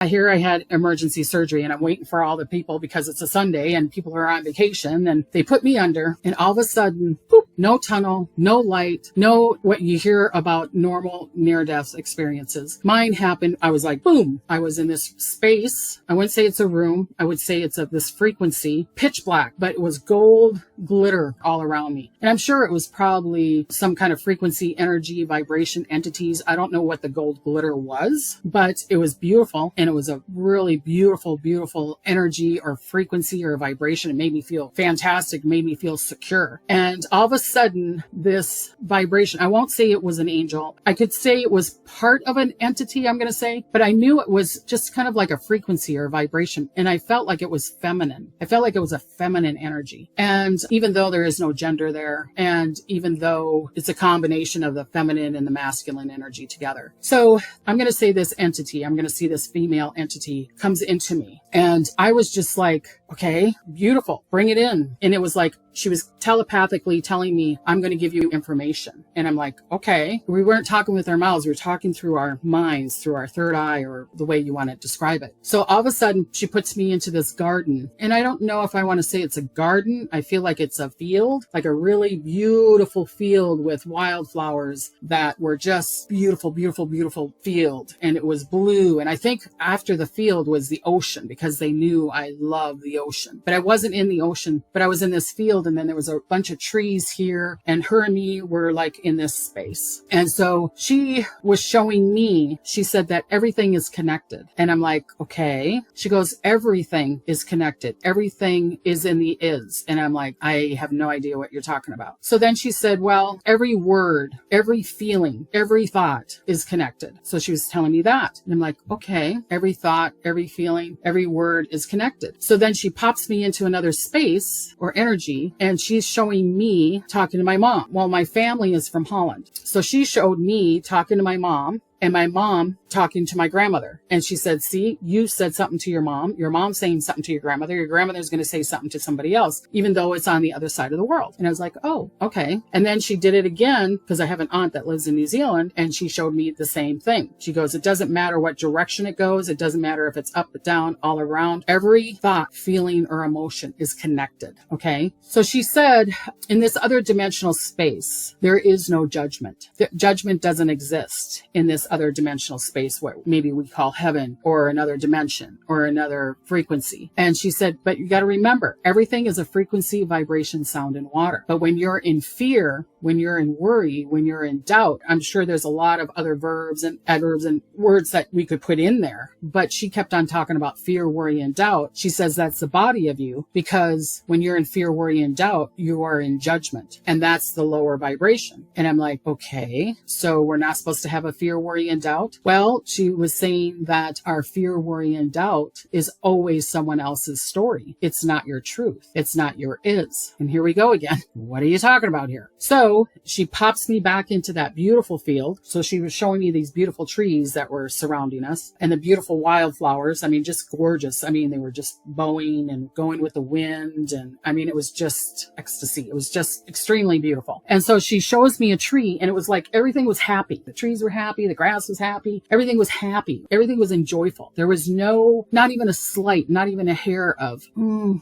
I hear I had emergency surgery and I'm waiting for all the people because it's a Sunday and people are on vacation, and they put me under, and all of a sudden, boop, no tunnel, no light, no what you hear about normal near-death experiences. Mine happened. I was like, boom. I was in this space. I wouldn't say it's a room. I would say it's this frequency, pitch black, but it was gold glitter all around me. And I'm sure it was probably some kind of frequency, energy, vibration, entities. I don't know what the gold glitter was, but it was beautiful. And it was a really beautiful, beautiful energy or frequency or vibration. It made me feel fantastic, made me feel secure. And all of a sudden, this vibration, I won't say it was an angel. I could say it was part of an entity, I'm going to say, but I knew it was just kind of like a frequency or vibration. And I felt like it was feminine. I felt like it was a feminine energy. And even though there is no gender there, and even though it's a combination of the feminine and the masculine energy together. So I'm going to say this entity, I'm going to see this female entity comes into me. And I was just like, okay, beautiful, bring it in. And it was like, she was telepathically telling me, I'm going to give you information. And I'm like, okay. We weren't talking with our mouths. We were talking through our minds, through our third eye, or the way you want to describe it. So all of a sudden, she puts me into this garden. And I don't know if I want to say it's a garden. I feel like it's a field, like a really beautiful field with wildflowers that were just beautiful, beautiful, beautiful field. And it was blue. And I think after the field was the ocean, because they knew I love the ocean. But I wasn't in the ocean, but I was in this field. And then there was a bunch of trees here, and her and me were like in this space. And so she was showing me, she said that everything is connected. And I'm like, okay. She goes, everything is connected. Everything is in the is. And I'm like, I have no idea what you're talking about. So then she said, well, every word, every feeling, every thought is connected. So she was telling me that. And I'm like, okay, every thought, every feeling, every word is connected. So then she pops me into another space or energy, and she's showing me talking to my mom. Well, my family is from Holland. So she showed me talking to my mom, and my mom talking to my grandmother. And she said, see, you said something to your mom's saying something to your grandmother's going to say something to somebody else, even though it's on the other side of the world. And I was like, oh, okay. And then she did it again, because I have an aunt that lives in New Zealand, and she showed me the same thing. She goes, it doesn't matter what direction it goes. It doesn't matter if it's up, down, all around. Every thought, feeling, or emotion is connected. Okay. So she said, in this other dimensional space, there is no judgment. Judgment doesn't exist in this other dimensional space, what maybe we call heaven, or another dimension, or another frequency. And she said, but you got to remember, everything is a frequency, vibration, sound, and water. But when you're in fear, when you're in worry, when you're in doubt, I'm sure there's a lot of other verbs and adverbs and words that we could put in there. But she kept on talking about fear, worry, and doubt. She says that's the body of you, because when you're in fear, worry, and doubt, you are in judgment. And that's the lower vibration. And I'm like, okay, so we're not supposed to have a fear, worry, and doubt? Well, she was saying that our fear, worry, and doubt is always someone else's story. It's not your truth. It's not your is. And here we go again. What are you talking about here? So she pops me back into that beautiful field. So she was showing me these beautiful trees that were surrounding us, and the beautiful wildflowers. I mean, just gorgeous. I mean, they were just bowing and going with the wind. And I mean, it was just ecstasy. It was just extremely beautiful. And so she shows me a tree, and it was like everything was happy. The trees were happy. The grass was happy. Everything was happy. Everything was enjoyable. There was no, not even a slight, not even a hair of,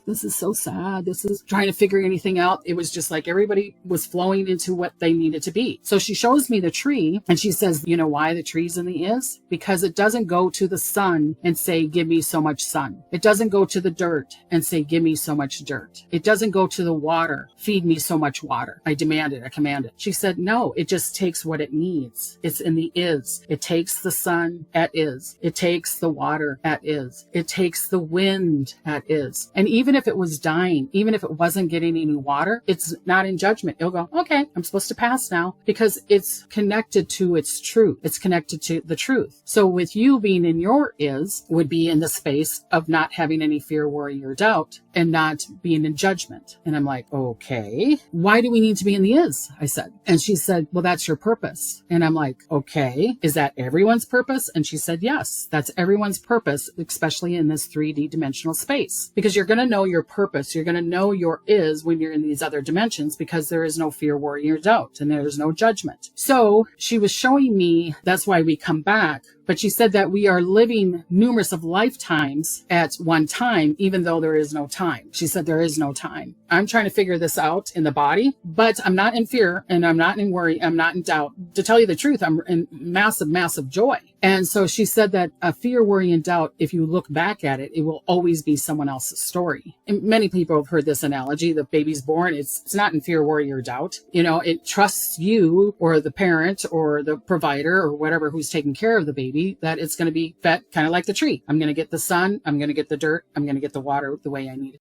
this is so sad. This is trying to figure anything out. It was just like everybody was flowing into what they needed to be. So she shows me the tree, and she says, you know why the tree's in the is? Because it doesn't go to the sun and say, give me so much sun. It doesn't go to the dirt and say, give me so much dirt. It doesn't go to the water, feed me so much water. I demand it. I command it. She said, no, it just takes what it needs. It's in the is. It takes the sun at is. It takes the water at is. It takes the wind at is. And even if it was dying, even if it wasn't getting any water, it's not in judgment. It'll go, okay, I'm supposed to pass now, because it's connected to its truth. It's connected to the truth. So with you being in your is would be in the space of not having any fear, worry, or doubt, and not being in judgment. And I'm like, okay, why do we need to be in the is? I said. And she said, well, that's your purpose. And I'm like, okay, is that everyone's purpose? And she said, yes, that's everyone's purpose, especially in this 3D dimensional space, because you're going to know your purpose. You're going to know your is when you're in these other dimensions, because there is no fear, worry, or doubt, and there's no judgment. So she was showing me, that's why we come back But she said that we are living numerous of lifetimes at one time, even though there is no time. She said there is no time. I'm trying to figure this out in the body, but I'm not in fear and I'm not in worry. I'm not in doubt. To tell you the truth, I'm in massive, massive joy. And so she said that a fear, worry, and doubt, if you look back at it, it will always be someone else's story. And many people have heard this analogy. The baby's born. It's not in fear, worry, or doubt. You know, it trusts you or the parent or the provider or whatever who's taking care of the baby that it's going to be fed kind of like the tree. I'm going to get the sun. I'm going to get the dirt. I'm going to get the water the way I need it.